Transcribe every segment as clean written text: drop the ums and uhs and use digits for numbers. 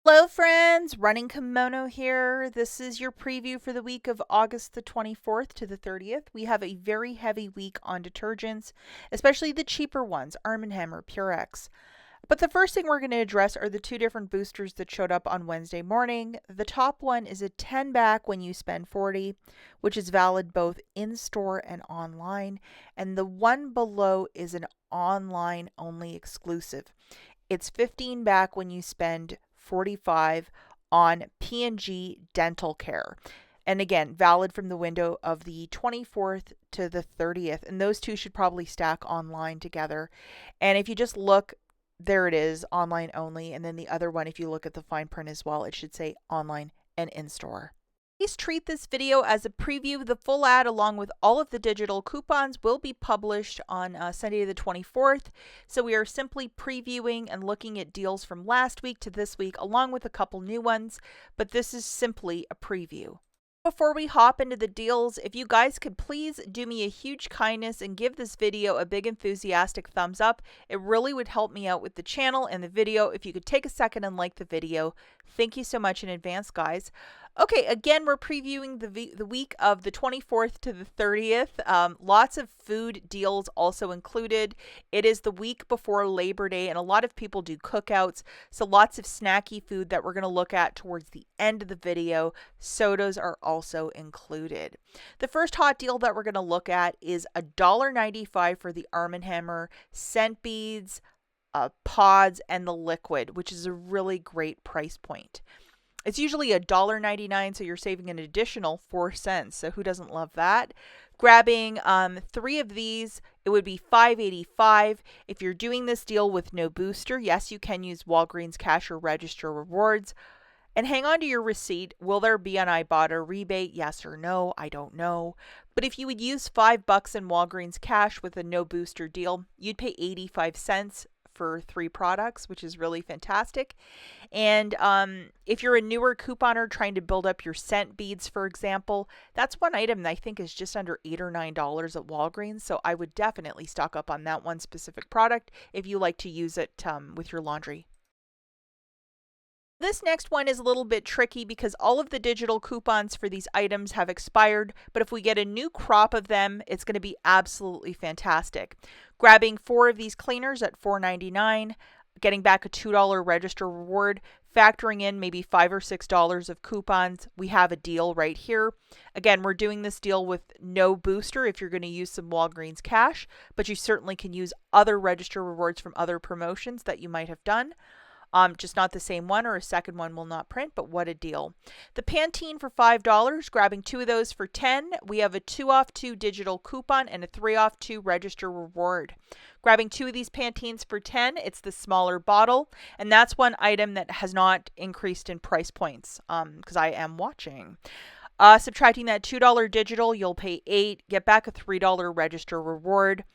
Hello friends, Running Kimono here. This is your preview for the week of August the 24th to the 30th. We have a very heavy week on detergents, especially the cheaper ones, Arm & Hammer, Purex. But the first thing we're going to address are the two different boosters that showed up on Wednesday morning. The top one is a 10 back when you spend 40, which is valid both in-store and online. And the one below is an online only exclusive. It's 15 back when you spend 45 on P&G dental care. And again, valid from the window of the 24th to the 30th. And those two should probably stack online together. And if you just look, there it is, online only. And then the other one, if you look at the fine print as well, it should say online and in-store. Please treat this video as a preview. The full ad along with all of the digital coupons will be published on Sunday the 24th. So we are simply previewing and looking at deals from last week to this week along with a couple new ones, but this is simply a preview. Before we hop into the deals, if you guys could please do me a huge kindness and give this video a big enthusiastic thumbs up, it really would help me out with the channel and the video. If you could take a second and like the video, thank you so much in advance, guys. Okay, again, we're previewing the week of the 24th to the 30th. Lots of food deals also included. It is the week before Labor Day, and a lot of people do cookouts, so lots of snacky food that we're going to look at towards the end of the video. Sodas are also included. The first hot deal that we're going to look at is $1.95 for the Arm & Hammer scent beads, pods, and the liquid, which is a really great price point. It's usually $1.99, so you're saving an additional 4 cents. So who doesn't love that? Grabbing 3 of these, it would be $5.85. If you're doing this deal with no booster, yes, you can use Walgreens cash or register rewards. And hang on to your receipt. Will there be an IBOTTA rebate? Yes or no? I don't know. But if you would use $5 in Walgreens cash with a no booster deal, you'd pay 85 cents for 3 products, which is really fantastic. And if you're a newer couponer trying to build up your scent beads, for example, that's one item that I think is just under $8 or $9 at Walgreens. So I would definitely stock up on that one specific product if you like to use it with your laundry. This next one is a little bit tricky because all of the digital coupons for these items have expired, but if we get a new crop of them, it's going to be absolutely fantastic. Grabbing 4 of these cleaners at $4.99, getting back a $2 register reward, factoring in maybe $5 or $6 of coupons, we have a deal right here. Again, we're doing this deal with no booster if you're going to use some Walgreens cash, but you certainly can use other register rewards from other promotions that you might have done. Just not the same one, or a second one will not print, but what a deal. The Pantene for $5, grabbing 2 of those for $10. We have a 2 off 2 digital coupon and a 3 off 2 register reward. Grabbing 2 of these Pantenes for $10, it's the smaller bottle, and that's one item that has not increased in price points because I am watching. Subtracting that $2 digital, you'll pay $8, get back a $3 register reward.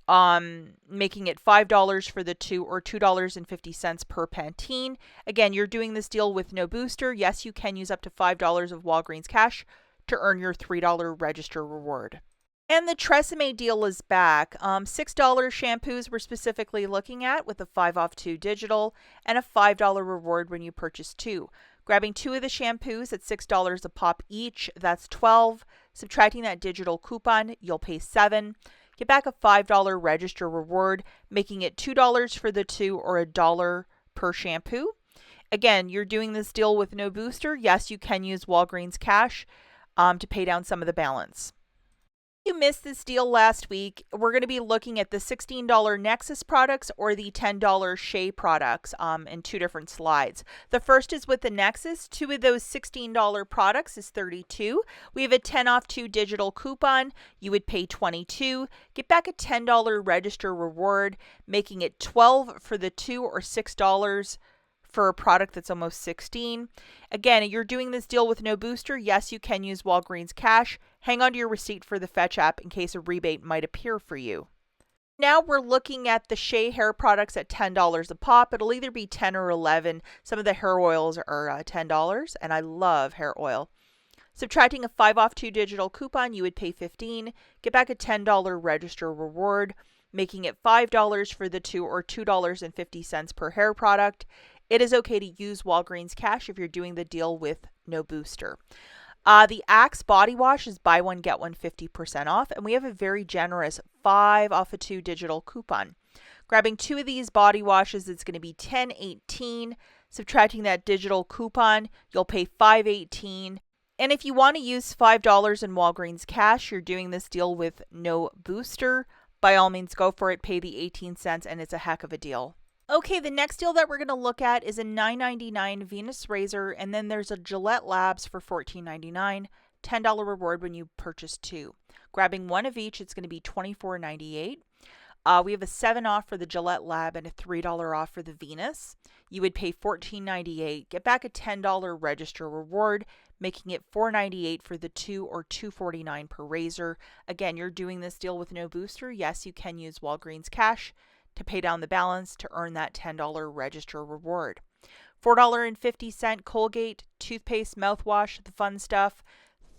Making it $5 for the 2 or $2.50 per Pantene. Again, you're doing this deal with no booster. Yes, you can use up to $5 of Walgreens cash to earn your $3 register reward. And the Tresemme deal is back. $6 shampoos we're specifically looking at with a 5 off 2 digital and a $5 reward when you purchase 2. Grabbing 2 of the shampoos at $6 a pop each, that's $12. Subtracting that digital coupon, you'll pay $7. Get back a $5 register reward, making it $2 for the 2 or $1 per shampoo. Again, you're doing this deal with no booster. Yes, you can use Walgreens cash to pay down some of the balance. If you missed this deal last week, we're going to be looking at the $16 Nexus products or the $10 Shea products in 2 different slides. The first is with the Nexus. 2 of those $16 products is $32. We have a 10 off 2 digital coupon. You would pay $22. Get back a $10 register reward, making it $12 for the 2 or $6 for a product that's almost $16. Again, you're doing this deal with no booster. Yes, you can use Walgreens cash. Hang on to your receipt for the Fetch app in case a rebate might appear for you. Now we're looking at the Shea hair products at $10 a pop. It'll either be 10 or 11. Some of the hair oils are $10, and I love hair oil. Subtracting a 5 off 2 digital coupon, you would pay $15. Get back a $10 register reward, making it $5 for the 2 or $2.50 per hair product. it is okay to use Walgreens cash if you're doing the deal with no booster. The Axe body wash is buy one, get one 50% off, and we have a very generous 5 off of 2 digital coupon. Grabbing 2 of these body washes, it's going to be $10.18. Subtracting that digital coupon, you'll pay $5.18. And if you want to use $5 in Walgreens cash, you're doing this deal with no booster, by all means go for it, pay the 18 cents, and it's a heck of a deal. Okay, the next deal that we're going to look at is a $9.99 Venus razor, and then there's a Gillette Labs for $14.99, $10 reward when you purchase 2. Grabbing 1 of each, it's going to be $24.98. We have a 7 off for the Gillette Lab and a $3 off for the Venus. You would pay $14.98, get back a $10 register reward, making it $4.98 for the 2 or $2.49 per razor. Again, you're doing this deal with no booster. Yes, you can use Walgreens cash to pay down the balance to earn that $10 register reward. $4.50 Colgate, toothpaste, mouthwash, the fun stuff.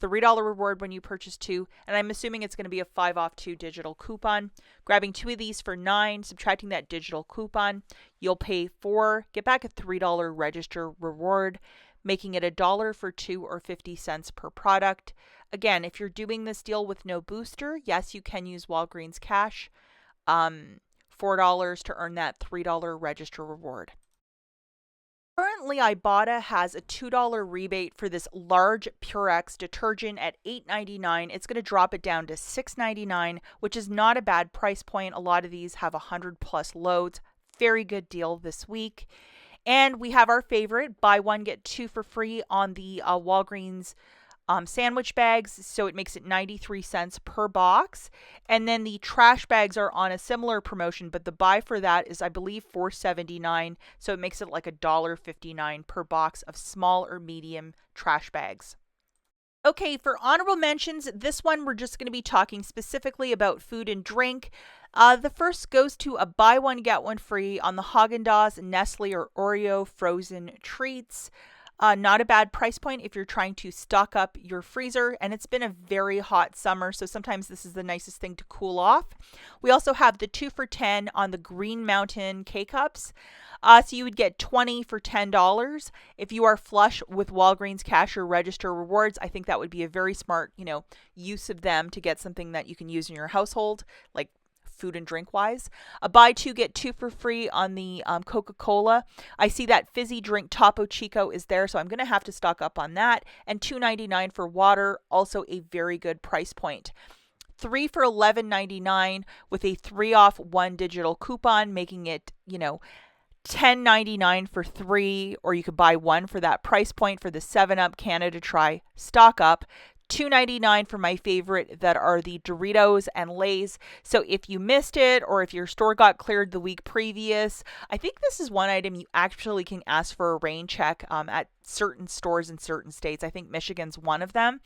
$3 reward when you purchase 2, and I'm assuming it's going to be a 5 off 2 digital coupon. Grabbing 2 of these for $9, subtracting that digital coupon, you'll pay $4, get back a $3 register reward, making it $1 for 2 or 50 cents per product. Again, if you're doing this deal with no booster, yes, you can use Walgreens cash. $4 to earn that $3 register reward. Currently, IBOTTA has a $2 rebate for this large Purex detergent at $8.99. It's going to drop it down to $6.99, which is not a bad price point. A lot of these have 100 plus loads. Very good deal this week. And we have our favorite, buy one, get 2 for free on the Walgreens sandwich bags, so it makes it 93 cents per box. And then the trash bags are on a similar promotion, but the buy for that is, I believe, $4.79, so it makes it like $1.59 per box of small or medium trash bags. Okay, for honorable mentions, this one we're just going to be talking specifically about food and drink. The first goes to a buy one, get one free on the Haagen-Dazs, Nestle, or Oreo frozen treats. Not a bad price point if you're trying to stock up your freezer, and it's been a very hot summer, so sometimes this is the nicest thing to cool off. We also have the 2 for $10 on the Green Mountain K-Cups. So you would get 20 for $10. If you are flush with Walgreens cash or register rewards, I think that would be a very smart, use of them to get something that you can use in your household, like food and drink wise. A buy 2, get 2 for free on the Coca-Cola. I see that fizzy drink Topo Chico is there, so I'm going to have to stock up on that. And $2.99 for water, also a very good price point. 3 for $11.99 with a 3 off 1 digital coupon, making it, $10.99 for 3, or you could buy 1 for that price point for the 7-Up Canada Dry stock up. $2.99 for my favorite that are the Doritos and Lay's. So if you missed it, or if your store got cleared the week previous, I think this is one item you actually can ask for a rain check at certain stores in certain states. I think Michigan's one of them.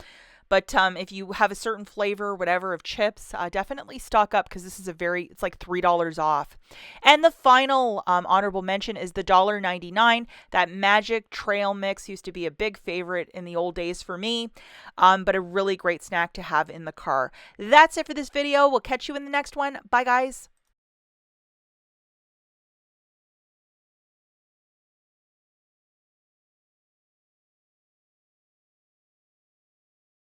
But if you have a certain flavor, whatever, of chips, definitely stock up, because this is it's like $3 off. And the final honorable mention is the $1.99. That Magic Trail Mix used to be a big favorite in the old days for me, but a really great snack to have in the car. That's it for this video. We'll catch you in the next one. Bye, guys.